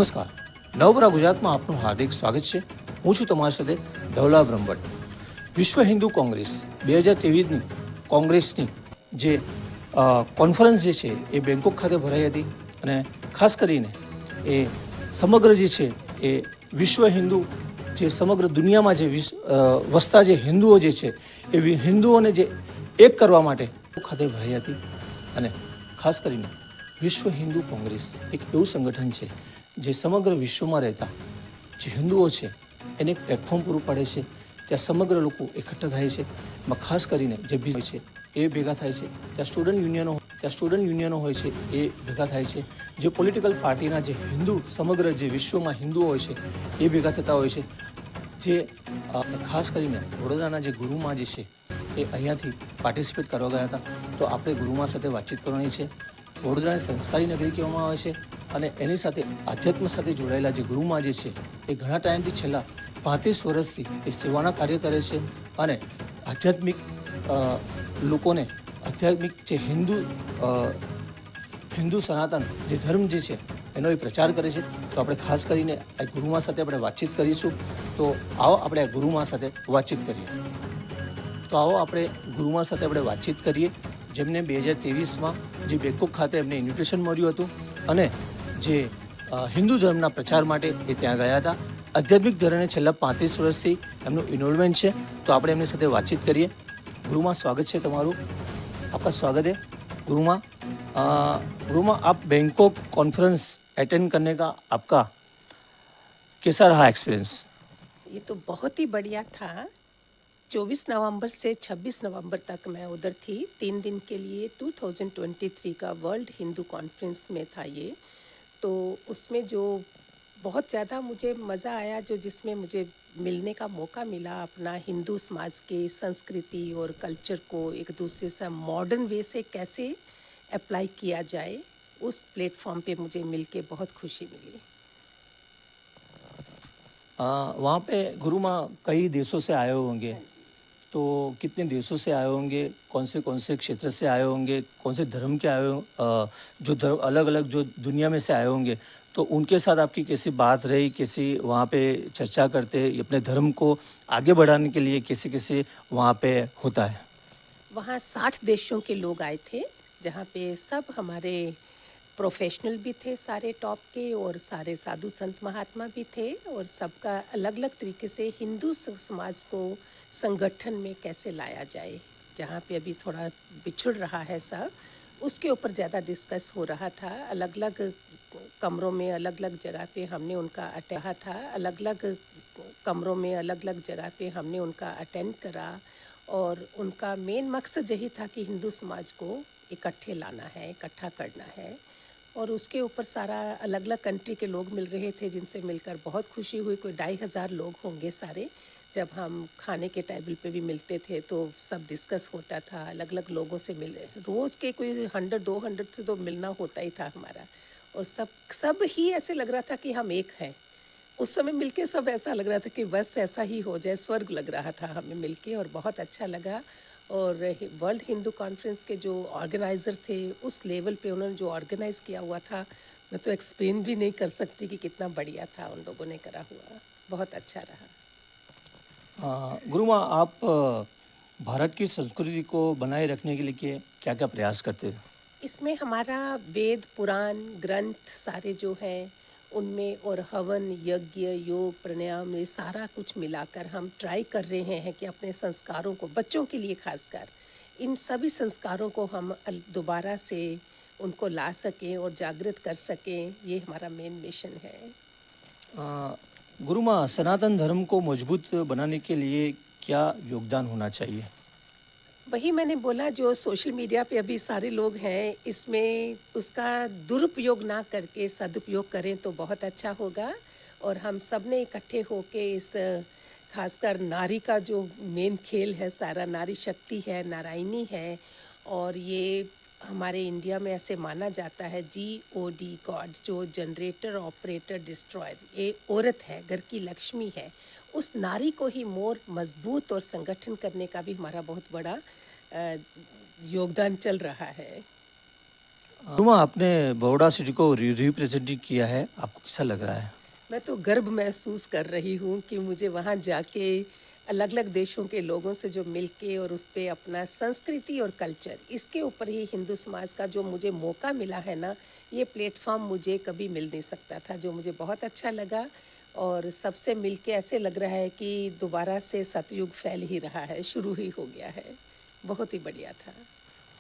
નમસ્કાર. નવપરા ગુજરાતમાં આપનું હાર્દિક સ્વાગત છે. હું છું તમારી સાથે ધવલા બ્રહ્મભટ્ટ. વિશ્વ હિન્દુ કોંગ્રેસ 2023ની કોંગ્રેસની જે કોન્ફરન્સ જે છે એ બેંકોક ખાતે ભરાઈ હતી અને ખાસ કરીને એ સમગ્ર જે છે એ વિશ્વ હિન્દુ જે સમગ્ર દુનિયામાં જે વસતા જે હિન્દુઓ જે છે એ હિન્દુઓને જે એક કરવા માટે ખાતે ભરાઈ હતી. અને ખાસ કરીને વિશ્વ હિન્દુ કોંગ્રેસ એક એવું સંગઠન છે જે સમગ્ર વિશ્વમાં રહેતા જે હિન્દુઓ છે એને એક પ્લેટફોર્મ પૂરું પાડે છે. ત્યાં સમગ્ર લોકો એકઠા થાય છે. એમાં ખાસ કરીને જે બી હોય છે એ ભેગા થાય છે. ત્યાં સ્ટુડન્ટ યુનિયનો હોય છે એ ભેગા થાય છે. જે પોલિટિકલ પાર્ટીના જે હિન્દુ સમગ્ર જે વિશ્વમાં હિન્દુઓ હોય છે એ ભેગા થતા હોય છે. જે ખાસ કરીને વડોદરાના જે ગુરુમાં જે છે એ અહીંયાથી પાર્ટિસિપેટ કરવા ગયા હતા. તો આપણે ગુરુમાં સાથે વાતચીત કરવાની છે. વડોદરાને સંસ્કારી નગરી કહેવામાં આવે છે અને એની સાથે આધ્યાત્મ સાથે જોડાયેલા જે ગુરુમાં જે છે એ ઘણા ટાઈમથી છેલ્લા 35 વર્ષથી એ સેવાના કાર્ય કરે છે અને આધ્યાત્મિક લોકોને આધ્યાત્મિક જે હિન્દુ સનાતન જે ધર્મ જે છે એનો એ પ્રચાર કરે છે. તો આપણે ખાસ કરીને આ ગુરુમાં સાથે આપણે વાતચીત કરીશું. તો આવો આપણે આ ગુરુમાં સાથે વાતચીત કરીએ. જેમને 2023માં જે બેંકોક ખાતે એમને ઇન્વિટેશન મળ્યું હતું અને જે હિન્દુ ધર્મના પ્રચાર માટે એ ત્યાં ગયા હતા. આધ્યાત્મિક ધર્મને છેલ્લા 35 વર્ષથી એમનું ઇન્વોલ્વમેન્ટ છે. તો આપણે એમની સાથે વાતચીત કરીએ. ગુરુમાં સ્વાગત છે તમારું. આપકા સ્વાગત है गुरुमा. गुरुमा आप बैंकॉक कॉन्फ्रेंस अटेंड करने का आपका कैसा रहा एक्सपीरियंस? ये तो बहुत ही बढ़िया था. 24 नवंबर से 26 नवंबर तक मैं उधर थी. 3 दिन के लिए 2023 का वर्ल्ड हिंदू कॉन्फ्रेंस में था ये. तो उसमें जो बहुत ज़्यादा मुझे मज़ा आया, जो जिसमें मुझे मिलने का मौका मिला अपना हिंदू समाज के संस्कृति और कल्चर को एक दूसरे से मॉडर्न वे से कैसे अप्लाई किया जाए, उस प्लेटफॉर्म पे मुझे मिलके बहुत खुशी मिली. वहाँ पे गुरुमा कई देशों से आए होंगे. तो कितने देशों से आए होंगे, कौन से क्षेत्र से आए होंगे, कौन से धर्म के आए जो धर्म अलग अलग जो दुनिया में से आए होंगे, तो उनके साथ आपकी कैसी बात रही, कैसी वहाँ पे चर्चा करते अपने धर्म को आगे बढ़ाने के लिए कैसे वहाँ पे होता है? वहाँ 60 देशों के लोग आए थे, जहाँ पे सब हमारे प्रोफेशनल भी थे, सारे टॉप के, और सारे साधु संत महात्मा भी थे, और सबका अलग अलग तरीके से हिंदू समाज को संगठन में कैसे लाया जाए. जहाँ पे अभी थोड़ा बिछुड़ रहा है सब, उसके ऊपर ज़्यादा डिस्कस हो रहा था. अलग अलग कमरों में अलग अलग जगह पे हमने उनका अटेंड करा. और उनका मेन मकसद यही था कि हिंदू समाज को इकट्ठे लाना है, इकट्ठा करना है. और उसके ऊपर सारा अलग अलग कंट्री के लोग मिल रहे थे, जिनसे मिलकर बहुत खुशी हुई. कोई 2,500 लोग होंगे सारे. जब हम खाने के टेबल पे भी मिलते थे तो सब डिस्कस होता था. अलग अलग लोगों से मिले, रोज़ के कोई 100-200 से तो मिलना होता ही था हमारा. और सब ही ऐसे लग रहा था कि हम एक हैं. उस समय मिलके सब ऐसा लग रहा था कि बस ऐसा ही हो जाए, स्वर्ग लग रहा था हमें मिलके, और बहुत अच्छा लगा. और वर्ल्ड हिंदू कॉन्फ्रेंस के जो ऑर्गेनाइज़र थे, उस लेवल पे उन्होंने जो ऑर्गेनाइज़ किया हुआ था, मैं तो एक्सप्लेन भी नहीं कर सकती कि कितना बढ़िया था उन लोगों ने करा हुआ. बहुत अच्छा रहा. गुरुमा, आप भारत की संस्कृति को बनाए रखने के लिए क्या क्या प्रयास करते हैं? इसमें हमारा वेद पुराण ग्रंथ सारे जो हैं उनमें, और हवन यज्ञ योग प्राणायाम, ये सारा कुछ मिलाकर हम ट्राई कर रहे हैं कि अपने संस्कारों को, बच्चों के लिए खासकर, इन सभी संस्कारों को हम दोबारा से उनको ला सकें और जागृत कर सकें. ये हमारा मेन मिशन है. गुरुमा, सनातन धर्म को मजबूत बनाने के लिए क्या योगदान होना चाहिए? वही मैंने बोला, जो सोशल मीडिया पे अभी सारे लोग हैं, इसमें उसका दुरुपयोग ना करके सदुपयोग करें तो बहुत अच्छा होगा. और हम सब ने इकट्ठे होके इस खासकर नारी का जो मेन खेल है, सारा नारी शक्ति है, नारायणी है. और ये हमारे इंडिया में ऐसे माना जाता है, GOD गॉड, जो जनरेटर ऑपरेटर डिस्ट्रॉयर, ये औरत है, घर की लक्ष्मी है. उस नारी को ही मोर मजबूत और संगठन करने का भी हमारा बहुत बड़ा योगदान चल रहा है. रुमा, आपने बड़ौदा सिटी को रिप्रेजेंटिंग किया है, आपको कैसा लग रहा है? मैं तो गर्व महसूस कर रही हूँ कि मुझे वहाँ जाके अलग-अलग देशों के लोगों से जो मिलके और उस पे अपना संस्कृति और कल्चर, इसके ऊपर ही हिंदू समाज का जो मुझे मौका मिला है ना, ये प्लेटफ़ॉर्म मुझे कभी मिल नहीं सकता था, जो मुझे बहुत अच्छा लगा। और सबसे मिलके ऐसे लग रहा है कि दोबारा से सतयुग फैल ही रहा है, शुरू ही हो गया है। बहुत ही बढ़िया था।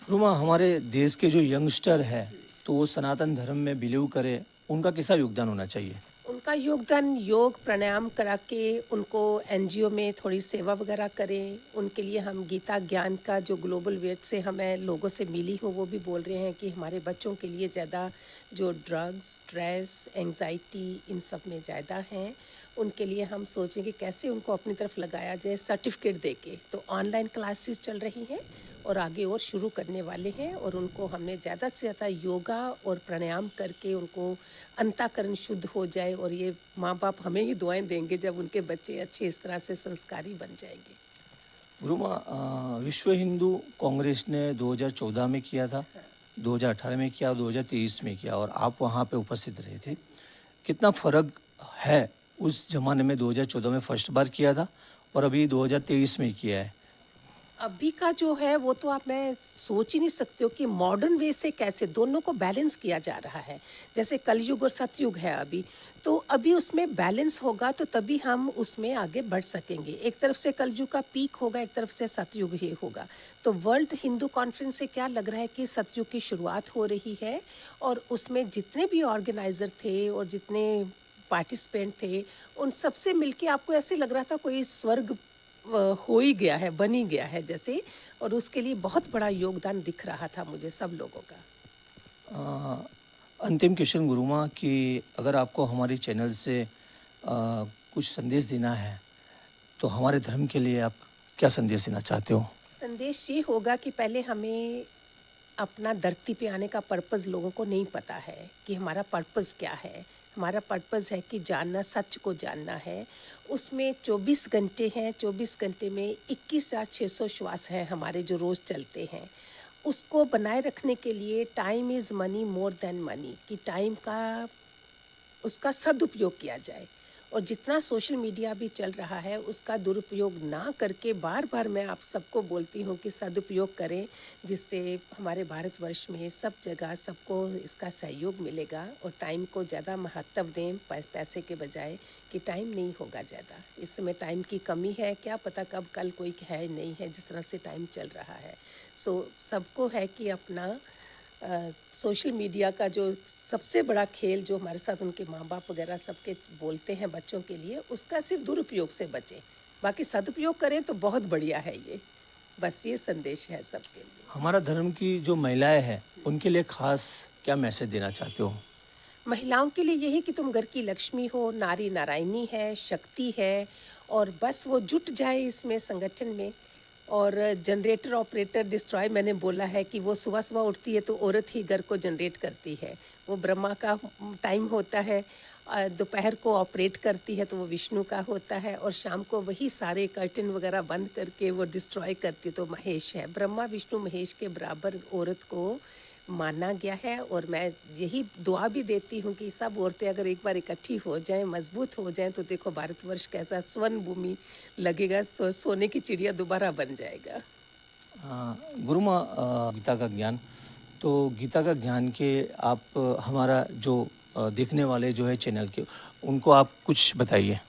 रुमा, हमारे देश के जो यंगस्टर है, तो वो सनातन धर्म में बिलीव करे, उनका कैसा योगदान होना चाहिए? उनका योगदान योग प्राणायाम करा के उनको एनजीओ में थोड़ी सेवा वगैरह करें। उनके लिए हम गीता ज्ञान का जो ग्लोबल वेट से हमें लोगों से मिली हूँ वो भी बोल रहे हैं कि हमारे बच्चों के लिए ज़्यादा जो ड्रग्स, स्ट्रेस, एंजाइटी इन सब में ज़्यादा हैं, उनके लिए हम सोचें कि कैसे उनको अपनी तरफ लगाया जाए सर्टिफिकेट दे के। तो ऑनलाइन क्लासेस चल रही हैं और आगे और शुरू करने वाले हैं और उनको हमने ज़्यादा से ज़्यादा योगा और प्राणायाम करके उनको अंतःकरण शुद्ध हो जाए और ये माँ-बाप हमें ही दुआएँ देंगे जब उनके बच्चे अच्छे इस तरह से संस्कारी बन जाएँगे। रुमा, विश्व हिंदू कांग्रेस ने 2014 में किया था, 2018 में किया और 2023 में किया, और आप वहाँ पे उपस्थित रहे थे। कितना फ़र्क है उस ज़माने में 2014 में फर्स्ट बार किया था और अभी 2023 में किया है? अभी का जो है वो तो आप मैं सोच ही नहीं सकती हो कि मॉडर्न वे से कैसे दोनों को बैलेंस किया जा रहा है। जैसे कलयुग और सतयुग है अभी, तो अभी उसमें बैलेंस होगा तो तभी हम उसमें आगे बढ़ सकेंगे। एक तरफ से कलयुग का पीक होगा, एक तरफ से सतयुग ही होगा। तो वर्ल्ड हिंदू कॉन्फ्रेंस से क्या लग रहा है कि सतयुग की शुरुआत हो रही है और उसमें जितने भी ऑर्गेनाइज़र थे और जितने पार्टिसिपेंट थे, उन सबसे मिलके आपको ऐसे लग रहा था कोई स्वर्ग हो ही गया है, बन ही गया है जैसे। और उसके लिए बहुत बड़ा योगदान दिख रहा था मुझे सब लोगों का। अ, अंतिम क्वेश्चन गुरुमा, कि अगर आपको हमारी चैनल से कुछ संदेश देना है, तो हमारे धर्म के लिए आप क्या संदेश देना चाहते हो? संदेश ये होगा कि पहले हमें अपना धरती पे आने का पर्पस लोगों को नहीं पता है कि हमारा पर्पस क्या है। हमारा पर्पस है कि जानना, सच को जानना है। उसमें 24 घंटे हैं, 24 घंटे में 21,600 श्वास हैं हमारे जो रोज़ चलते हैं। उसको बनाए रखने के लिए time is money more than money, कि टाइम का उसका सदुपयोग किया जाए। और जितना सोशल मीडिया भी चल रहा है उसका दुरुपयोग ना करके बार-बार मैं आप सबको बोलती हूँ कि सदुपयोग करें, जिससे हमारे भारतवर्ष में सब जगह सबको इसका सहयोग मिलेगा और टाइम को ज़्यादा महत्व दें पैसे के बजाय, कि टाइम नहीं होगा ज़्यादा। इस समय टाइम की कमी है, क्या पता कब कल कोई है नहीं है जिस तरह से टाइम चल रहा है। सो सबको है कि अपना सोशल मीडिया का जो सबसे बड़ा खेल जो हमारे साथ उनके माँ-बाप वगैरह सबके बोलते हैं बच्चों के लिए, उसका सिर्फ़ दुरुपयोग से बचें। बाकी सदुपयोग करें तो बहुत बढ़िया है ये। बस ये संदेश है सबके लिए। हमारा धर्म की जो महिलाएं हैं, उनके लिए खास क्या मैसेज देना चाहते हो? महिलाओं के लिए यही कि तुम घर की लक्ष्मी हो, नारी नारायणी है, शक्ति है और बस वो जुट जाए इसमें संगठन में। और जनरेटर ऑपरेटर डिस्ट्रॉय मैंने बोला है कि वो सुबह-सुबह उठती है तो औरत ही घर को जनरेट करती है। वो ब्रह्मा का टाइम होता है, दोपहर को ऑपरेट करती है तो वो विष्णु का होता है और शाम को वही सारे कर्टन वगैरह बंद करके वो डिस्ट्रॉय करती है तो महेश है। ब्रह्मा, विष्णु, महेश के बराबर औरत को माना गया है और मैं यही दुआ भी देती हूँ कि सब औरतें अगर एक बार इकट्ठी हो जाएँ, मजबूत हो जाएँ तो देखो भारतवर्ष कैसा स्वर्ण भूमि लगेगा, सोने की चिड़िया दोबारा बन जाएगा। गुरुमा, गीता का ज्ञान, तो गीता का ज्ञान के आप हमारा जो देखने वाले जो है चैनल के, उनको आप कुछ बताइए।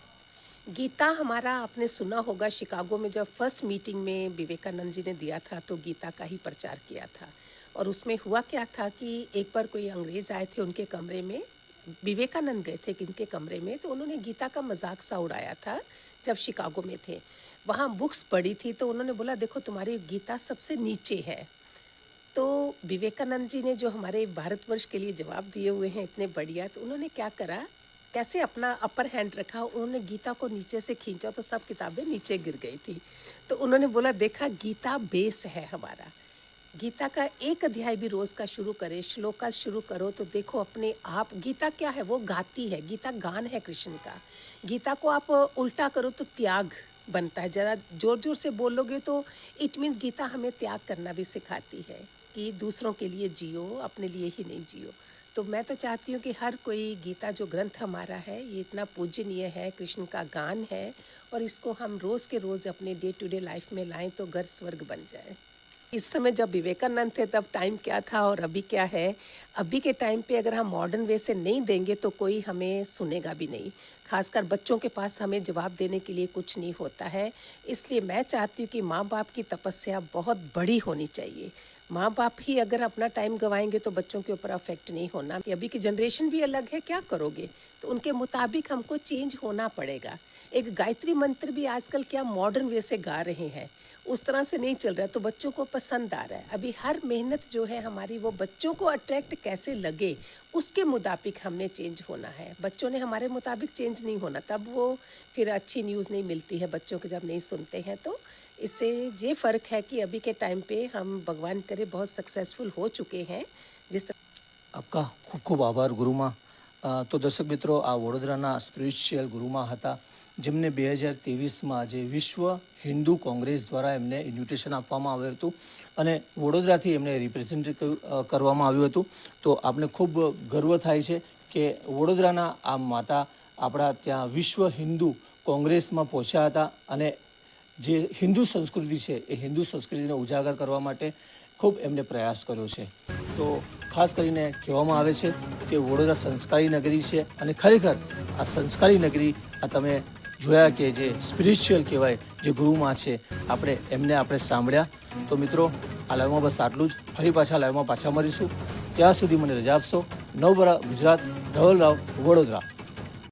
गीता हमारा आपने सुना होगा, शिकागो में जब फर्स्ट मीटिंग में विवेकानंद जी ने दिया था तो गीता का ही प्रचार किया था। और उसमें हुआ क्या था कि एक बार कोई अंग्रेज आए थे उनके कमरे में, विवेकानंद गए थे किनके कमरे में, तो उन्होंने गीता का मजाक सा उड़ाया था जब शिकागो में थे। वहाँ बुक्स पढ़ी थी तो उन्होंने बोला देखो तुम्हारी गीता सबसे नीचे है। तो विवेकानंद जी ने जो हमारे भारतवर्ष के लिए जवाब दिए हुए हैं इतने बढ़िया, तो उन्होंने क्या करा, कैसे अपना अपर हैंड रखा, उन्होंने गीता को नीचे से खींचा तो सब किताबें नीचे गिर गई थी। तो उन्होंने बोला देखा गीता बेस है हमारा। गीता का एक अध्याय भी रोज का शुरू करे, श्लोक का शुरू करो तो देखो अपने आप गीता क्या है, वो गाती है, गीता गान है कृष्ण का। गीता को आप उल्टा करो तो त्याग बनता है, जरा जोर जोर से बोलोगे तो इट मीन्स गीता हमें त्याग करना भी सिखाती है। कि दूसरों के लिए जियो, अपने लिए ही नहीं जियो। तो मैं तो चाहती हूँ कि हर कोई गीता जो ग्रंथ हमारा है, ये इतना पूजनीय है, कृष्ण का गान है, और इसको हम रोज़ के रोज़ अपने डे टू डे लाइफ में लाएँ तो घर स्वर्ग बन जाए। इस समय जब विवेकानंद थे तब टाइम क्या था और अभी क्या है? अभी के टाइम पे अगर हम मॉडर्न वे से नहीं देंगे तो कोई हमें सुनेगा भी नहीं। ख़ासकर बच्चों के पास हमें जवाब देने के लिए कुछ नहीं होता है। इसलिए मैं चाहती हूँ कि माँ-बाप की तपस्या बहुत बड़ी होनी चाहिए। माँ-बाप ही अगर अपना टाइम गँवाएँगे तो बच्चों के ऊपर अफ़ेक्ट नहीं होना। कि अभी की जनरेशन भी अलग है, क्या करोगे? तो उनके मुताबिक हमको चेंज होना पड़ेगा। एक गायत्री मंत्र भी आजकल क्या मॉडर्न वे से गा रहे हैं। उस तरह से नहीं चल रहा है तो बच्चों को पसंद आ रहा है। अभी हर मेहनत जो है हमारी वो बच्चों को अट्रैक्ट कैसे लगे, उसके मुताबिक हमने चेंज होना है। बच्चों ने हमारे मुताबिक चेंज नहीं होना, तब वो फिर अच्छी न्यूज़ नहीं मिलती है बच्चों को जब नहीं सुनते हैं तो। इससे ये फ़र्क है कि अभी के टाइम पे हम भगवान करे बहुत सक्सेसफुल हो चुके हैं। जिस આપકા ખૂબ ખૂબ આભાર ગુરુમાં. તો દર્શક મિત્રો, આ વડોદરાના સ્પિરિચ્યુઅલ ગુરુમાં હતા, જેમને 2023માં જે વિશ્વ હિન્દુ કોંગ્રેસ દ્વારા એમને ઇન્વિટેશન આપવામાં આવ્યું હતું અને વડોદરાથી એમને રિપ્રેઝેન્ટ કરવામાં આવ્યું હતું. તો આપણે ખૂબ ગર્વ થાય છે કે વડોદરાના આ માતા આપણા ત્યાં વિશ્વ હિન્દુ કોંગ્રેસમાં પહોંચ્યા હતા અને જે હિન્દુ સંસ્કૃતિ છે એ હિન્દુ સંસ્કૃતિને ઉજાગર કરવા માટે ખૂબ એમને પ્રયાસ કર્યો છે. તો ખાસ કરીને કહેવામાં આવે છે કે વડોદરા સંસ્કારી નગરી છે અને ખરેખર આ સંસ્કારી નગરી આ તમે જોયા કે જે સ્પિરિચ્યુઅલ કહેવાય જે ગુરુમાં છે આપણે સાંભળ્યા. તો મિત્રો, આ લાઈવમાં બસ આટલું જ. ફરી પાછા લાઈવમાં પાછા મળીશું. ત્યાં સુધી મને રજા આપશો. નવબરા ગુજરાત, ધવલરાવ, વડોદરા.